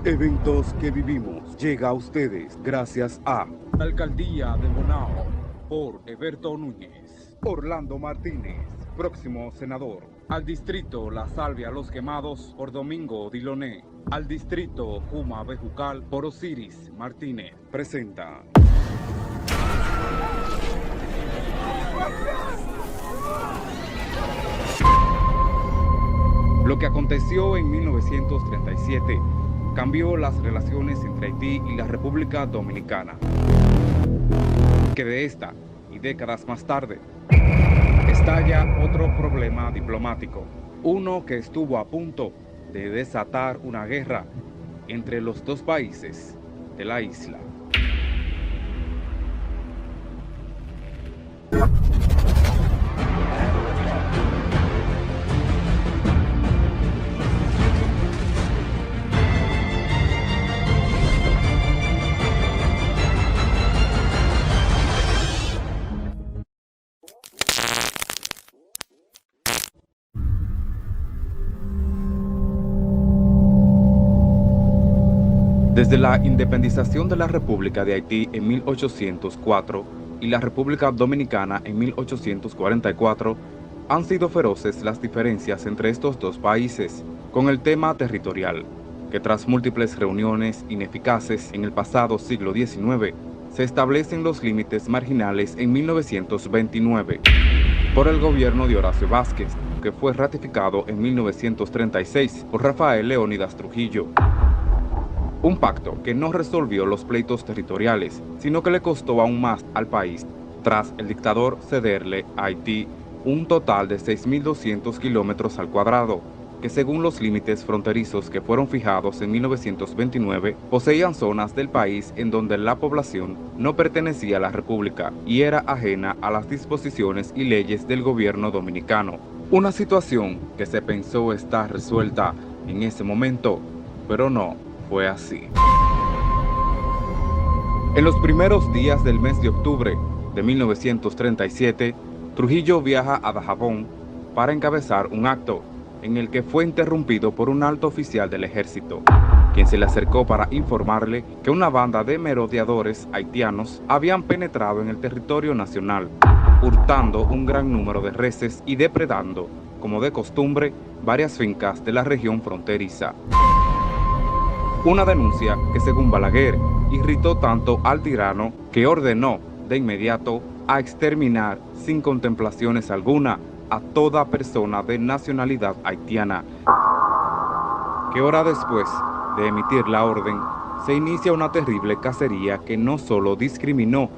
Eventos que vivimos llega a ustedes gracias a Alcaldía de Bonao por Eberto Núñez. Orlando Martínez, próximo senador. Al distrito La Salvia Los Quemados por Domingo Diloné. Al distrito Juma Bejucal por Osiris Martínez. Presenta. Lo que aconteció en 1937 cambió las relaciones entre Haití y la República Dominicana, que de esta y décadas más tarde estalla otro problema diplomático, uno que estuvo a punto de desatar una guerra entre los dos países de la isla. Desde la independización de la República de Haití en 1804 y la República Dominicana en 1844, han sido feroces las diferencias entre estos dos países con el tema territorial, que tras múltiples reuniones ineficaces en el pasado siglo XIX, se establecen los límites marginales en 1929 por el gobierno de Horacio Vázquez, que fue ratificado en 1936 por Rafael Leónidas Trujillo. Un pacto que no resolvió los pleitos territoriales, sino que le costó aún más al país, tras el dictador cederle a Haití un total de 6.200 kilómetros al cuadrado, que según los límites fronterizos que fueron fijados en 1929, poseían zonas del país en donde la población no pertenecía a la República y era ajena a las disposiciones y leyes del gobierno dominicano. Una situación que se pensó estar resuelta en ese momento, pero no fue así. En los primeros días del mes de octubre de 1937, Trujillo viaja a Dajabón para encabezar un acto en el que fue interrumpido por un alto oficial del ejército, quien se le acercó para informarle que una banda de merodeadores haitianos habían penetrado en el territorio nacional, hurtando un gran número de reses y depredando, como de costumbre, varias fincas de la región fronteriza. Una denuncia que, según Balaguer, irritó tanto al tirano que ordenó de inmediato a exterminar sin contemplaciones alguna a toda persona de nacionalidad haitiana, que hora después de emitir la orden se inicia una terrible cacería que no solo discriminó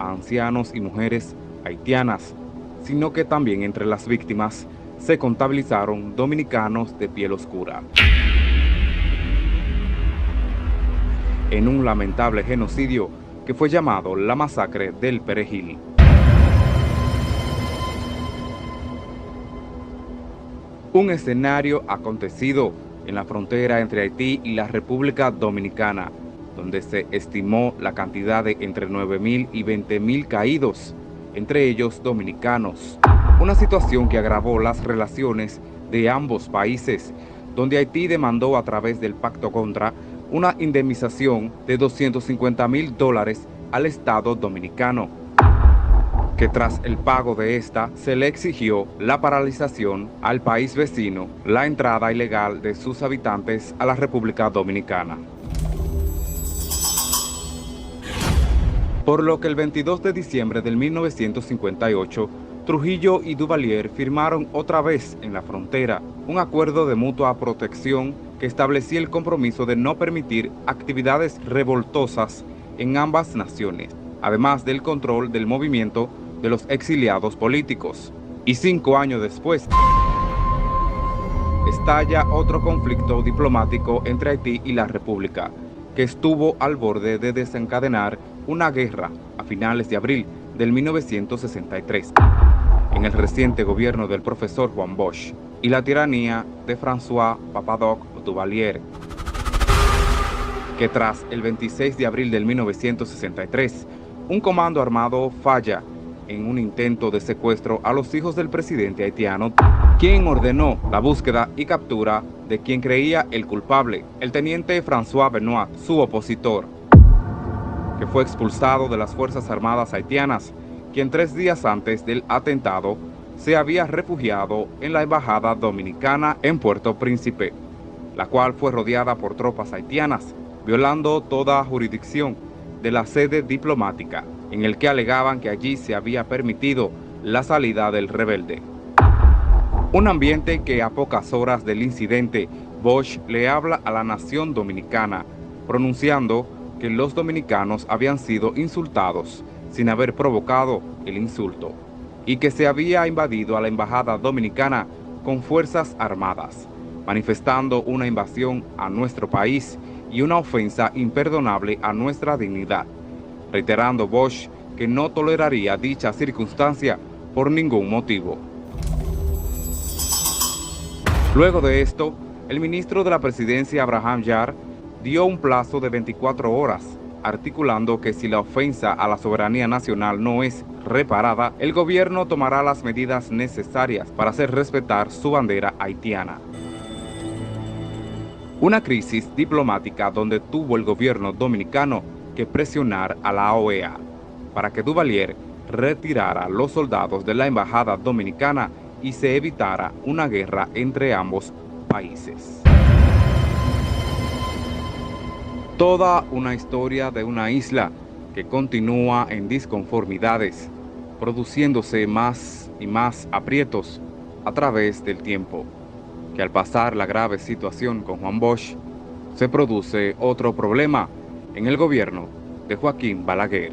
a ancianos y mujeres haitianas, sino que también entre las víctimas se contabilizaron dominicanos de piel oscura. En un lamentable genocidio que fue llamado la Masacre del Perejil. Un escenario acontecido en la frontera entre Haití y la República Dominicana, donde se estimó la cantidad de entre 9.000 y 20.000 caídos, entre ellos dominicanos. Una situación que agravó las relaciones de ambos países, donde Haití demandó a través del Pacto Contra una indemnización de $250.000 al Estado dominicano, que tras el pago de esta se le exigió la paralización al país vecino, la entrada ilegal de sus habitantes a la República Dominicana. Por lo que el 22 de diciembre de 1958, Trujillo y Duvalier firmaron otra vez en la frontera un acuerdo de mutua protección que establecía el compromiso de no permitir actividades revoltosas en ambas naciones, además del control del movimiento de los exiliados políticos. Y 5 años después, estalla otro conflicto diplomático entre Haití y la República, que estuvo al borde de desencadenar una guerra a finales de abril del 1963, en el reciente gobierno del profesor Juan Bosch, y la tiranía de François Papadoc Duvalier, que tras el 26 de abril del 1963, un comando armado falla en un intento de secuestro a los hijos del presidente haitiano, quien ordenó la búsqueda y captura de quien creía el culpable, el teniente François Benoit, su opositor, que fue expulsado de las Fuerzas Armadas haitianas, quien 3 días antes del atentado se había refugiado en la Embajada Dominicana en Puerto Príncipe, la cual fue rodeada por tropas haitianas, violando toda jurisdicción de la sede diplomática, en el que alegaban que allí se había permitido la salida del rebelde. Un ambiente que a pocas horas del incidente, Bosch le habla a la nación dominicana, pronunciando que los dominicanos habían sido insultados sin haber provocado el insulto, y que se había invadido a la embajada dominicana con fuerzas armadas, manifestando una invasión a nuestro país y una ofensa imperdonable a nuestra dignidad, reiterando Bosch que no toleraría dicha circunstancia por ningún motivo. Luego de esto, el ministro de la Presidencia, Abraham Yar, dio un plazo de 24 horas, articulando que si la ofensa a la soberanía nacional no es reparada, el gobierno tomará las medidas necesarias para hacer respetar su bandera haitiana. Una crisis diplomática donde tuvo el gobierno dominicano que presionar a la OEA para que Duvalier retirara los soldados de la embajada dominicana y se evitara una guerra entre ambos países. Toda una historia de una isla que continúa en disconformidades, produciéndose más y más aprietos a través del tiempo, que al pasar la grave situación con Juan Bosch, se produce otro problema en el gobierno de Joaquín Balaguer.